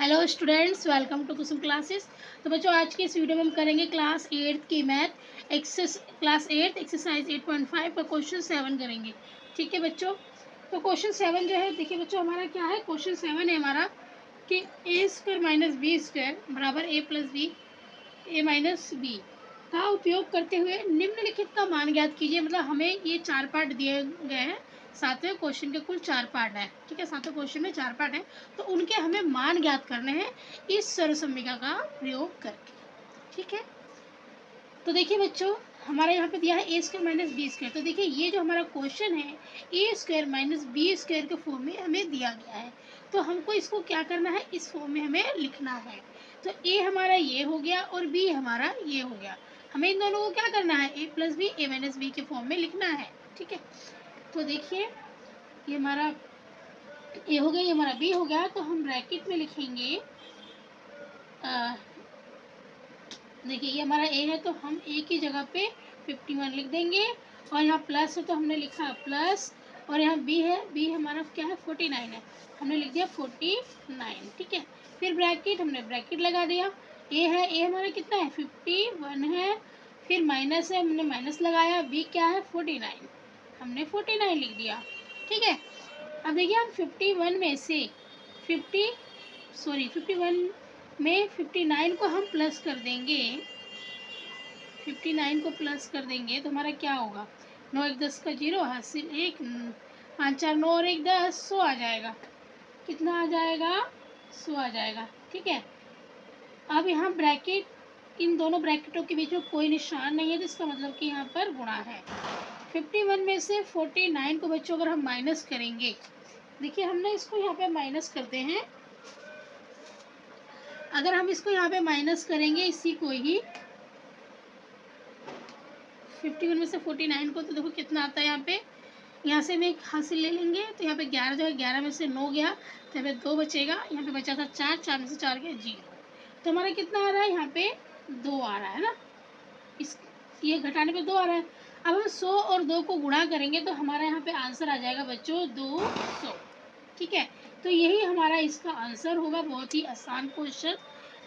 Hello students, welcome to Kusum classes. तो बच्चों, आज की इस वीडियो में हम करेंगे क्लास 8 की मैथ क्लास 8 एक्सरसाइज 8.5 का क्वेश्चन 7 करेंगे। ठीक है बच्चों, तो क्वेश्चन 7 जो है, देखिए बच्चों, हमारा क्या है, क्वेश्चन 7 है हमारा कि ए स्क्वायर माइनस बी स्क्वायर बराबर ए प्लस बी ए माइनस बी का उपयोग करते हुए निम्नलिखित का मान ज्ञात कीजिए। मतलब हमें ये 4 पार्ट दिए गए हैं, सातवें क्वेश्चन के कुल 4 पार्ट है। ठीक है, सातवें क्वेश्चन में 4 पार्ट है, तो उनके हमें मान ज्ञात करने हैं इस सर्वसम्मिका का प्रयोग करके। ठीक है, तो देखिए बच्चों, हमारा यहाँ पे दिया है ए स्क्वायर माइनस बी स्क्वायर। तो देखिए ये जो हमारा क्वेश्चन है ए स्क्वायर माइनस बी स्क्वायर के फॉर्म में हमें दिया गया है, तो हमको इसको क्या करना है, इस फॉर्म में हमें लिखना है। तो ए हमारा ये हो गया और बी हमारा ये हो गया। हमें इन दोनों को क्या करना है, ए प्लस बी ए माइनस बी के फॉर्म में लिखना है। ठीक है, तो देखिए ये हमारा ए हो गया, ये हमारा बी हो गया, तो हम ब्रैकेट में लिखेंगे। देखिए ये हमारा ए है, तो हम ए की जगह पे 51 लिख देंगे, और यहाँ प्लस है तो हमने लिखा प्लस, और यहाँ बी है, बी हमारा क्या है 49 है, हमने लिख दिया 49। ठीक है, फिर ब्रैकेट, हमने ब्रैकेट लगा दिया। ए है, ए हमारा कितना है 51 है, फिर माइनस है, हमने माइनस लगाया, बी क्या है 49, हमने 49 लिख दिया। ठीक है, अब देखिए हम 51 में से 51 में 59 को हम प्लस कर देंगे। 59 को प्लस कर देंगे तो हमारा क्या होगा, 9 1 10 का 0, हासिल 1, 5 4 9 और 1 10, 100 आ जाएगा। कितना आ जाएगा, 100 आ जाएगा। ठीक है, अब यहाँ ब्रैकेट, इन दोनों ब्रैकेटों के बीच में कोई निशान नहीं है, तो इसका मतलब कि यहाँ पर गुणा है। 51 में से 49 को बच्चों अगर हम माइनस करेंगे, देखिए हमने इसको यहाँ पे माइनस करते हैं। अगर हम इसको यहाँ पे माइनस करेंगे, इसी को ही 51 में से 49 को, तो देखो कितना आता है यहाँ पे, यहाँ से हम एक हासिल ले लेंगे, तो यहाँ पे 11 जो है, 11 में से 9 गया तो यहाँ पे 2 बचेगा, यहाँ पे बचा था 4, 4 में से 4 गया 0, तो हमारा कितना आ रहा है, यहाँ पे 2 आ रहा है ना, इस ये घटाने पे 2 आ रहा है। अब हम 100 और 2 को गुणा करेंगे तो हमारा यहाँ पे आंसर आ जाएगा बच्चों 200। ठीक है, तो यही हमारा इसका आंसर होगा। बहुत ही आसान क्वेश्चन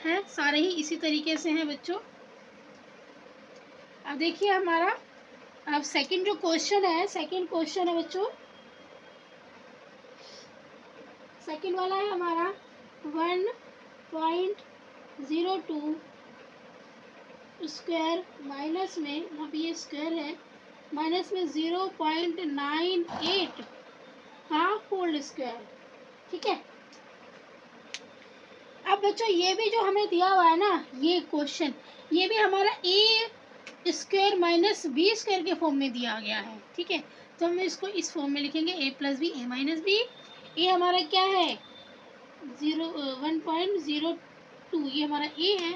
है, सारे ही इसी तरीके से हैं बच्चों। अब देखिए हमारा, अब सेकंड जो क्वेश्चन है, सेकंड क्वेश्चन है बच्चों, सेकंड वाला है हमारा 1.02 स्क्वायर माइनस में, यहाँ पे ये स्क्वायर है, माइनस में 0.98 का होल स्क्वायर। ठीक है, अब बच्चों ये भी जो हमें दिया हुआ है ना, ये क्वेश्चन, ये भी हमारा ए स्क्वायर माइनस बी स्क्वायर के फॉर्म में दिया गया है। ठीक है, तो हम इसको इस फॉर्म में लिखेंगे, ए प्लस बी ए माइनस बी। ए हमारा क्या है 1.02, ये हमारा ए है,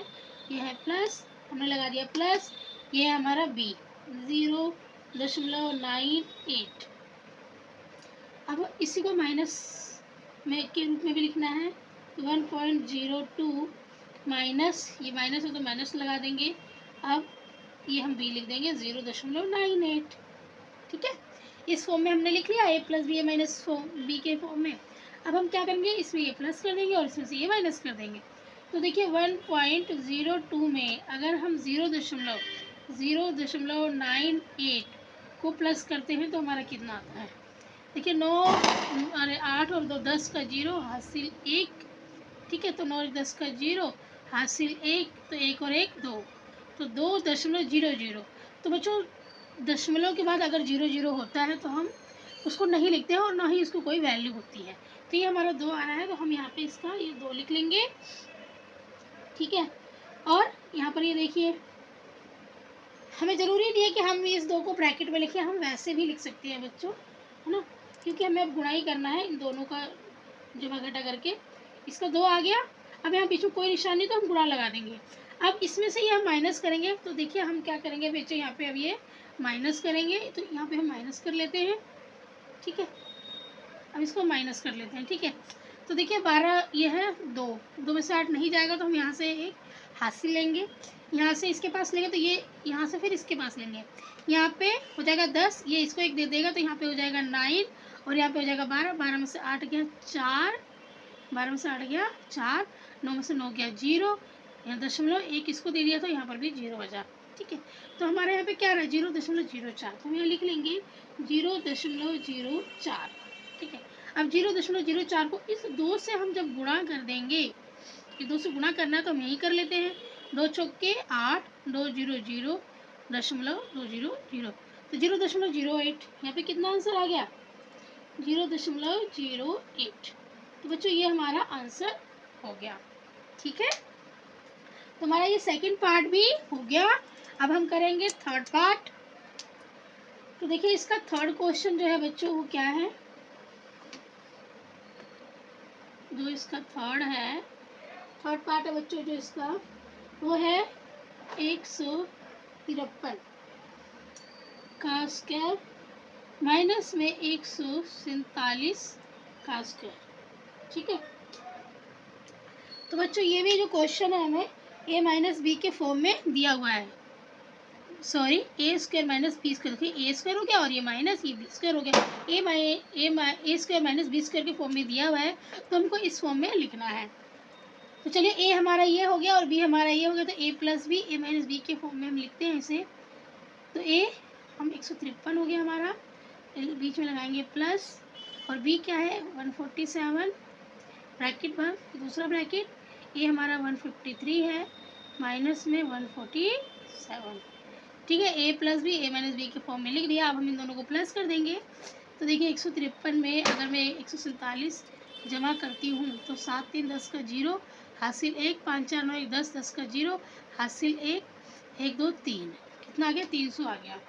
ये है प्लस, हमने लगा दिया प्लस, ये है हमारा बी 0.98। अब इसी को माइनस में के रूप में भी लिखना है, 1.02 माइनस, ये माइनस है तो माइनस लगा देंगे, अब ये हम बी लिख देंगे 0.98। ठीक है, इस फॉर्म में हमने लिख लिया ए प्लस बी ए माइनस बी के फॉर्म में। अब हम क्या करेंगे, इसमें ये प्लस कर देंगे और इसमें से ये माइनस कर देंगे। तो देखिए 1.02 में अगर हम 0.98 को प्लस करते हैं तो हमारा कितना आता है, देखिए 9 अरे 8 और 2 10 का 0, हासिल 1। ठीक है, तो 9 और 10 का 0, हासिल 1, तो 1 और 1 2, तो 2.00। तो बच्चों दशमलव के बाद अगर 00 होता है तो हम उसको नहीं लिखते हैं और ना ही इसको कोई वैल्यू होती है। तो ये हमारा 2 आ रहा है, तो हम यहाँ पे इसका ये 2 लिख लेंगे। ठीक है, और यहाँ पर ये देखिए, हमें ज़रूरी नहीं है कि हम इस 2 को ब्रैकेट में लिखें, हम वैसे भी लिख सकते हैं बच्चों, है ना, क्योंकि हमें अब गुणा ही करना है इन दोनों का जमा घटा करके। इसका 2 आ गया, अब यहाँ बीच में कोई निशान नहीं तो हम गुणा लगा देंगे। अब इसमें से ये हम माइनस करेंगे, तो देखिए हम क्या करेंगे बच्चों, यहाँ पे अब ये माइनस करेंगे, तो यहाँ पे हम माइनस कर लेते हैं। ठीक है, अब इसको माइनस कर लेते हैं। ठीक है, तो देखिए 12 ये है 2 में से 8 नहीं जाएगा, तो हम यहाँ से एक हासिल लेंगे, यहाँ से इसके पास लेंगे, तो ये यहाँ से फिर इसके पास लेंगे, यहाँ पे हो जाएगा 10, ये इसको 1 दे देगा, तो यहाँ पे हो जाएगा 9, और यहाँ पे हो जाएगा 12, 12 में से 8 गया 4, 12 में से 8 गया 4, 9 में से 9 गया 0, यहाँ 0.1 इसको दे दिया तो यहाँ पर भी 0 बचा। ठीक है, तो हमारे यहाँ पे क्या रहा है 0.04, तो हम यहाँ लिख लेंगे 0.04। ठीक है, अब 0.04 को इस 2 से हम जब गुणा कर देंगे, ये 2 से गुणा करना है तो हम यही कर लेते हैं, 2 चौके 8, 2 0 0 दशमलव 2 0 0, तो 0.08, यहाँ पे कितना आंसर आ गया 0.08। तो बच्चों ये हमारा आंसर हो गया। ठीक है, तो हमारा ये सेकंड पार्ट भी हो गया। अब हम करेंगे थर्ड पार्ट। तो देखिए इसका थर्ड क्वेश्चन जो है बच्चों वो क्या है, जो इसका थर्ड है, थर्ड पार्ट है बच्चों जो इसका वो है 153 का स्क्वायर माइनस में 147 का स्क्वायर। ठीक है, तो बच्चों ये भी जो क्वेश्चन है हमें a माइनस बी के फॉर्म में दिया हुआ है, सॉरी ए स्क्वायर माइनस बी स्क्वायर, देखिए ए स्क्वायर हो गया और ये माइनस ये बी स्क्वायर हो गया, ए स्क्वायर माइनस बी स्क्वायर के फॉर्म में दिया हुआ है, तो हमको इस फॉर्म में लिखना है। तो चलिए ए हमारा ये हो गया और बी हमारा ये हो गया, तो ए प्लस बी ए माइनस बी के फॉर्म में हम लिखते हैं इसे। तो ए हम 153 हो गया हमारा, बीच में लगाएंगे प्लस, और बी क्या है 147 ब्रैकेट बन, दूसरा ब्रैकेट ए हमारा 153 है माइनस में 147। ठीक है, ए प्लस बी ए माइनस बी के फॉर्म में लिख दिया। अब हम इन दोनों को प्लस कर देंगे, तो देखिए 153 में अगर मैं 147 जमा करती हूँ तो 7 3 10 का 0 हासिल 1, 5 4 9 1 10 10 का 0 हासिल 1, 1 2 3, कितना आ गया 300 आ गया,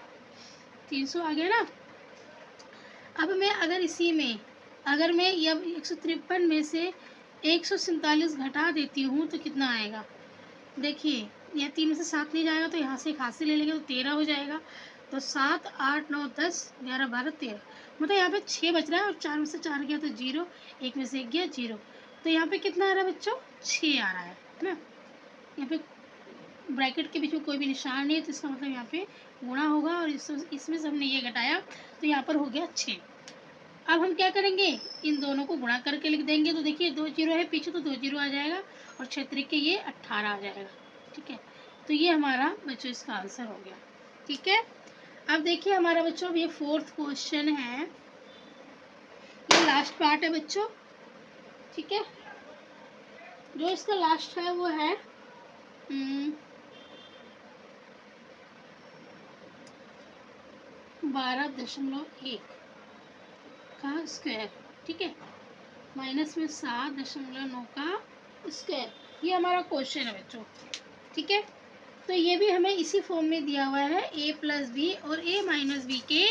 300 आ गया ना। अब मैं अगर इसी में अगर मैं ये 153 में से 147 घटा देती हूँ तो कितना आएगा, देखिए यह 3 में से 7 नहीं जाएगा तो यहाँ से एक हासिल ले लेंगे तो 13 हो जाएगा, तो 7 8 9 10 11 12 13, मतलब यहाँ पे 6 बच रहा है और 4 में से 4 गया तो 0, 1 में से 1 गया 0, तो यहाँ पे कितना आ रहा है बच्चों 6 आ रहा है ना। यहाँ पे ब्रैकेट के बीच में कोई भी निशान नहीं है, तो इसका मतलब यहाँ पे गुणा होगा और इसमें से हमने ये घटाया तो यहाँ पर हो गया 6। अब हम क्या करेंगे, इन दोनों को गुणा करके लिख देंगे, तो देखिए 2 0 है पीछे तो 2 0 आ जाएगा और 6 त्रिक ये 18 आ जाएगा। ठीक है, तो ये हमारा बच्चों इसका आंसर हो गया। ठीक है, अब देखिए हमारा बच्चों अब ये फोर्थ क्वेश्चन है, ये लास्ट पार्ट है बच्चों। ठीक है, जो इसका लास्ट है वो है 12.1 का स्क्वायर। ठीक है, माइनस में 7.9 का स्क्वायर, ये हमारा क्वेश्चन है बच्चों। ठीक है, तो ये भी हमें इसी फॉर्म में दिया हुआ है, a प्लस बी और a माइनस बी के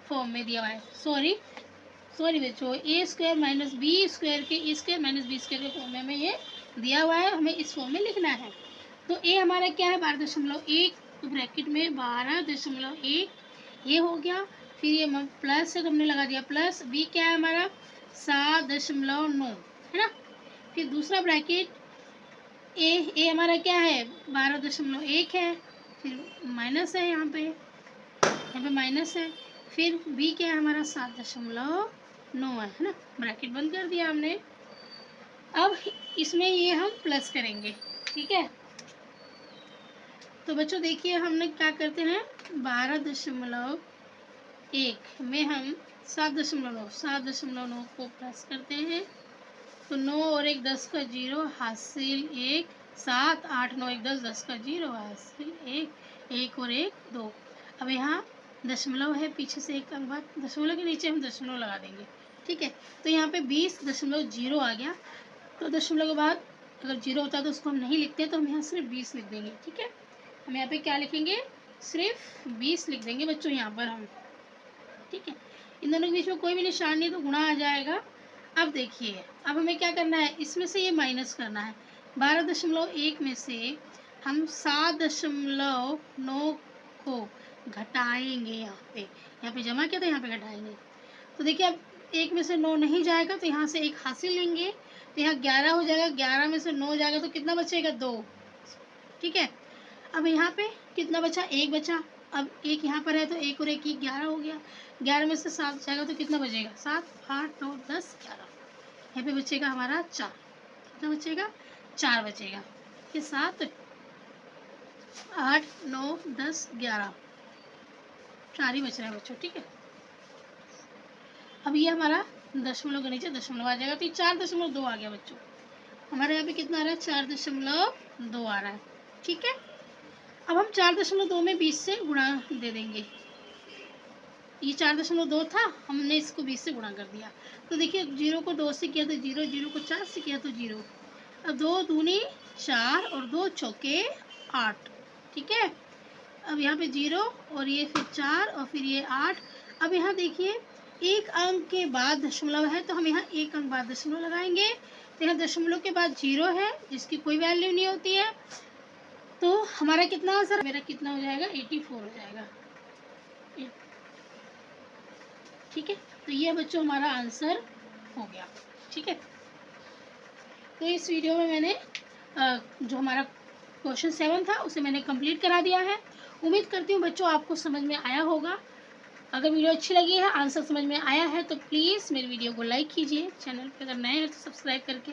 फॉर्म में दिया हुआ है, सॉरी बच्चों ए स्क्वायर माइनस बी स्क्वायर के ए स्क्वायर माइनस बी स्क्वायर के फॉर्म में हमें ये दिया हुआ है, हमें इस फॉर्म में लिखना है। तो a हमारा क्या है 12.1, तो ब्रैकेट में 12.1 ये हो गया, फिर ये प्लस है तो हमने लगा दिया प्लस, b क्या है हमारा 7.9 है ना, फिर दूसरा ब्रैकेट ए हमारा क्या है 12.1 है, फिर माइनस है यहाँ पे माइनस है, फिर बी क्या है हमारा 7.9 है ना, ब्रैकेट बंद कर दिया हमने। अब इसमें ये हम प्लस करेंगे। ठीक है, तो बच्चों देखिए हमने क्या करते हैं 12.1 में हम 7.9 को प्लस करते हैं, तो 9 और 1 10 का 0 हासिल 1, 7 8 9 1 10 10 का 0 हासिल 1, 1 और 1 2। अब यहाँ दशमलव है पीछे से एक अंक बाद, दशमलव के नीचे हम दशमलव लगा देंगे। ठीक है, तो यहाँ पे 20.0 आ गया, तो दशमलव के बाद अगर 0 होता है तो उसको हम नहीं लिखते, तो हम यहाँ सिर्फ 20 लिख देंगे। ठीक है, हम यहाँ पे क्या लिखेंगे सिर्फ 20 लिख देंगे बच्चों यहाँ पर हम। ठीक है, इन दोनों के बीच में कोई भी निशान नहीं तो गुणा आ जाएगा। अब देखिए अब हमें क्या करना है, इसमें से ये माइनस करना है, 12.1 में से हम 7.9 को घटाएंगे, यहाँ पे जमा किया था यहाँ पे घटाएंगे, तो देखिए अब 1 में से 9 नहीं जाएगा तो यहाँ से एक हासिल लेंगे, तो यहाँ 11 हो जाएगा, 11 में से 9 जाएगा तो कितना बचेगा 2। ठीक है, अब यहाँ पे कितना बचा 1 बचा, अब 1 यहाँ पर है तो 1 और 1 11 हो गया, 11 में से 7 जाएगा तो कितना बचेगा 7 8 9 10 11। यहाँ पे बचेगा हमारा 4, कितना बचेगा 4 बचेगा। ये 7 8 9 10 11 4 ही बच रहा है बच्चों, ठीक है। अब ये हमारा दशमलव के नीचे दशमलव आ जाएगा, तो ये 4.2 आ गया बच्चों। हमारे यहाँ पे कितना आ रहा है 4.2 आ रहा है, ठीक है। अब हम 4.2 में 20 से गुणा दे देंगे। ये 4.2 था, हमने इसको 20 से गुणा कर दिया। तो देखिए 0 को 2 से किया तो 0, 0 को 4 से किया तो 0। अब 2 दूनी 4 और 2 चौके 8, ठीक है। अब यहाँ पे 0 और ये फिर 4 और फिर ये 8। अब यहाँ देखिए एक अंक के बाद दशमलव है, तो हम यहाँ एक अंक बाद दशमलव लगाएंगे। तो यहाँ दशमलव के बाद 0 है जिसकी कोई वैल्यू नहीं होती है। तो हमारा कितना आंसर, मेरा कितना हो जाएगा 84 हो जाएगा, ठीक है। तो ये बच्चों हमारा आंसर हो गया, ठीक है। तो इस वीडियो में मैंने जो हमारा क्वेश्चन 7 था उसे मैंने कंप्लीट करा दिया है। उम्मीद करती हूँ बच्चों आपको समझ में आया होगा। अगर वीडियो अच्छी लगी है, आंसर समझ में आया है, तो प्लीज़ मेरी वीडियो को लाइक कीजिए। चैनल पर अगर नए हैं तो सब्सक्राइब करके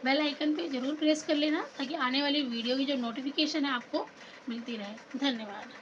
बेल आइकन पे ज़रूर प्रेस कर लेना, ताकि आने वाली वीडियो की जो नोटिफिकेशन है आपको मिलती रहे। धन्यवाद।